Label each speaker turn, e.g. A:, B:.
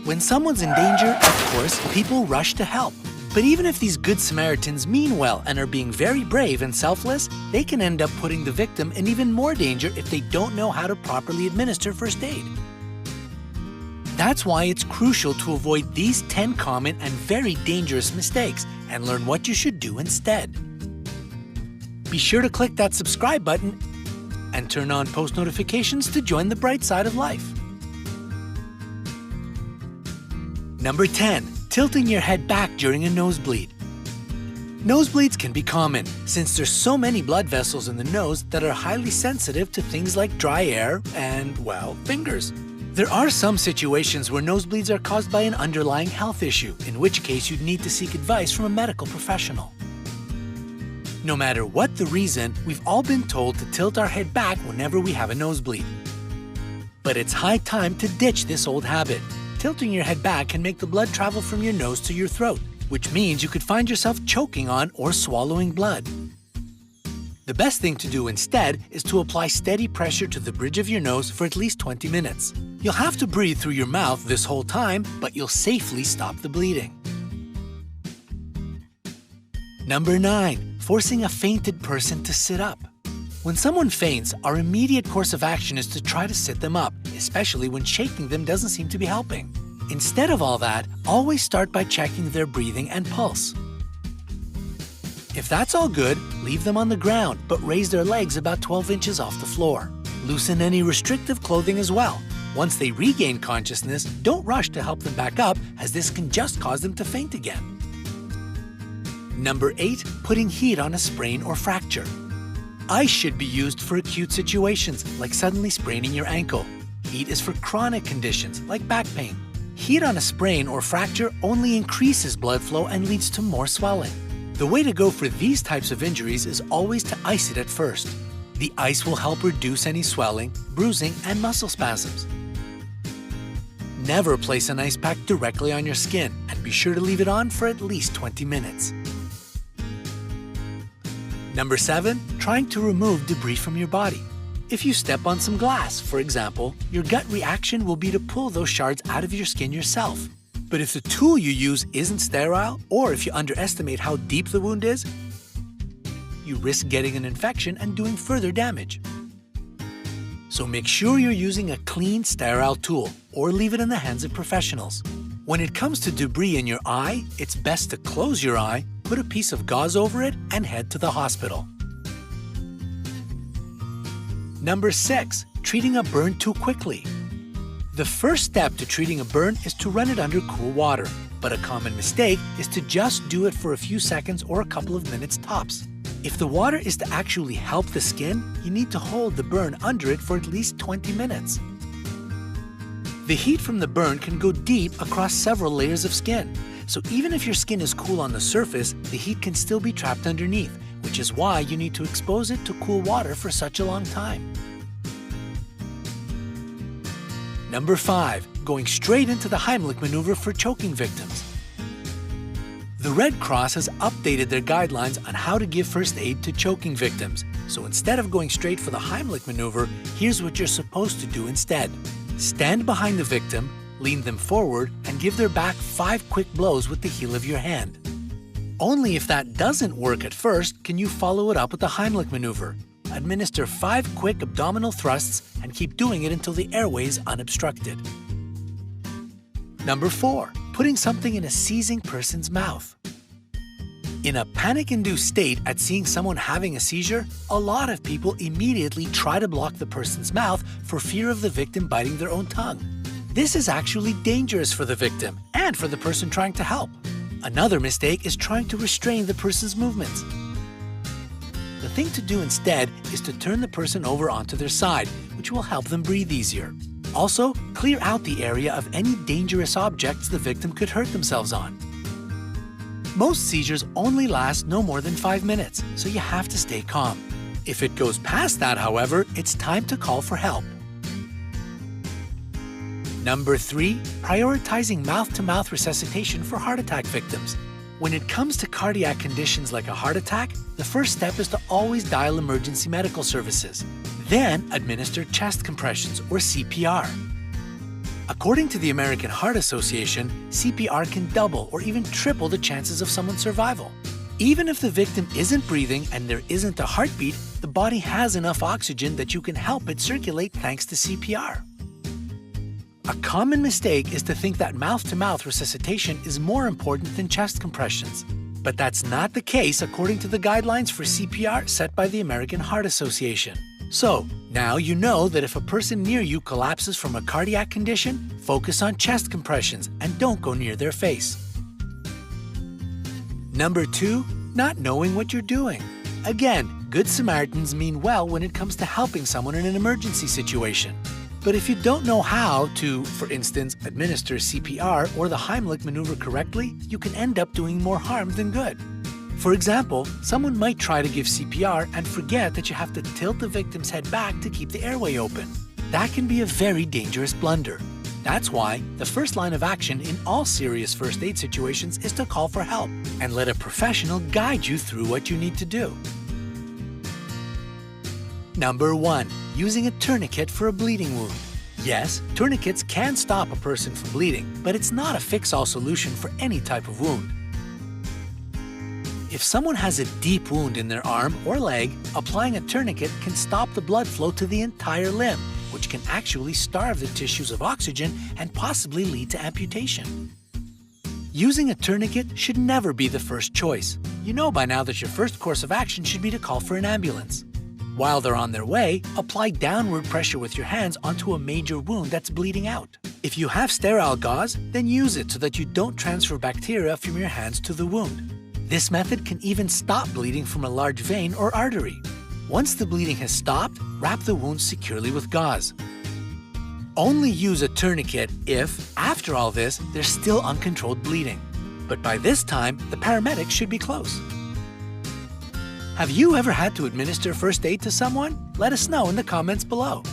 A: When someone's in danger, of course, people rush to help. But even if these good Samaritans mean well and are being very brave and selfless, they can end up putting the victim in even more danger if they don't know how to properly administer first aid. That's why it's crucial to avoid these 10 common and very dangerous mistakes and learn what you should do instead. Be sure to click that subscribe button and turn on post notifications to join the bright side of life. Number 10. Tilting your head back during a nosebleed. Nosebleeds can be common since there's so many blood vessels in the nose that are highly sensitive to things like dry air and, well, fingers. There are some situations where nosebleeds are caused by an underlying health issue, in which case you'd need to seek advice from a medical professional. No matter what the reason, we've all been told to tilt our head back whenever we have a nosebleed. But it's high time to ditch this old habit. Tilting your head back can make the blood travel from your nose to your throat, which means you could find yourself choking on or swallowing blood. The best thing to do instead is to apply steady pressure to the bridge of your nose for at least 20 minutes. You'll have to breathe through your mouth this whole time, but you'll safely stop the bleeding. Number 9. Forcing a fainted person to sit up. When someone faints, our immediate course of action is to try to sit them up, especially when shaking them doesn't seem to be helping. Instead of all that, always start by checking their breathing and pulse. If that's all good, leave them on the ground, but raise their legs about 12 inches off the floor. Loosen any restrictive clothing as well. Once they regain consciousness, don't rush to help them back up, as this can just cause them to faint again. Number 8. Putting heat on a sprain or fracture. Ice should be used for acute situations, like suddenly spraining your ankle. Heat is for chronic conditions, like back pain. Heat on a sprain or fracture only increases blood flow and leads to more swelling. The way to go for these types of injuries is always to ice it at first. The ice will help reduce any swelling, bruising, and muscle spasms. Never place an ice pack directly on your skin, and be sure to leave it on for at least 20 minutes. Number 7. Trying to remove debris from your body. If you step on some glass, for example, your gut reaction will be to pull those shards out of your skin yourself. But if the tool you use isn't sterile, or if you underestimate how deep the wound is, you risk getting an infection and doing further damage. So make sure you're using a clean, sterile tool, or leave it in the hands of professionals. When it comes to debris in your eye, it's best to close your eye, put a piece of gauze over it, and head to the hospital. Number 6. Treating a burn too quickly. The first step to treating a burn is to run it under cool water, but a common mistake is to just do it for a few seconds or a couple of minutes tops. If the water is to actually help the skin, you need to hold the burn under it for at least 20 minutes. The heat from the burn can go deep across several layers of skin, so even if your skin is cool on the surface, the heat can still be trapped underneath, which is why you need to expose it to cool water for such a long time. Number 5. Going straight into the Heimlich maneuver for choking victims. The Red Cross has updated their guidelines on how to give first aid to choking victims, so instead of going straight for the Heimlich maneuver, here's what you're supposed to do instead. Stand behind the victim, lean them forward, and give their back 5 quick blows with the heel of your hand. Only if that doesn't work at first can you follow it up with the Heimlich maneuver. Administer 5 quick abdominal thrusts and keep doing it until the airway is unobstructed. Number 4. Putting something in a seizing person's mouth. In a panic-induced state at seeing someone having a seizure, a lot of people immediately try to block the person's mouth for fear of the victim biting their own tongue. This is actually dangerous for the victim and for the person trying to help. Another mistake is trying to restrain the person's movements. The thing to do instead is to turn the person over onto their side, which will help them breathe easier. Also, clear out the area of any dangerous objects the victim could hurt themselves on. Most seizures only last no more than 5 minutes, so you have to stay calm. If it goes past that, however, it's time to call for help. Number 3. Prioritizing mouth-to-mouth resuscitation for heart attack victims. When it comes to cardiac conditions like a heart attack, the first step is to always dial emergency medical services. Then administer chest compressions or CPR. According to the American Heart Association, CPR can double or even triple the chances of someone's survival. Even if the victim isn't breathing and there isn't a heartbeat, the body has enough oxygen that you can help it circulate thanks to CPR. A common mistake is to think that mouth-to-mouth resuscitation is more important than chest compressions. But that's not the case according to the guidelines for CPR set by the American Heart Association. So, now you know that if a person near you collapses from a cardiac condition, focus on chest compressions and don't go near their face. Number 2, not knowing what you're doing. Again, Good Samaritans mean well when it comes to helping someone in an emergency situation. But if you don't know how to, for instance, administer CPR or the Heimlich maneuver correctly, you can end up doing more harm than good. For example, someone might try to give CPR and forget that you have to tilt the victim's head back to keep the airway open. That can be a very dangerous blunder. That's why the first line of action in all serious first aid situations is to call for help and let a professional guide you through what you need to do. Number 1. Using a tourniquet for a bleeding wound. Yes, tourniquets can stop a person from bleeding, but it's not a fix-all solution for any type of wound. If someone has a deep wound in their arm or leg, applying a tourniquet can stop the blood flow to the entire limb, which can actually starve the tissues of oxygen and possibly lead to amputation. Using a tourniquet should never be the first choice. You know by now that your first course of action should be to call for an ambulance. While they're on their way, apply downward pressure with your hands onto a major wound that's bleeding out. If you have sterile gauze, then use it so that you don't transfer bacteria from your hands to the wound. This method can even stop bleeding from a large vein or artery. Once the bleeding has stopped, wrap the wound securely with gauze. Only use a tourniquet if, after all this, there's still uncontrolled bleeding. But by this time, the paramedics should be close. Have you ever had to administer first aid to someone? Let us know in the comments below.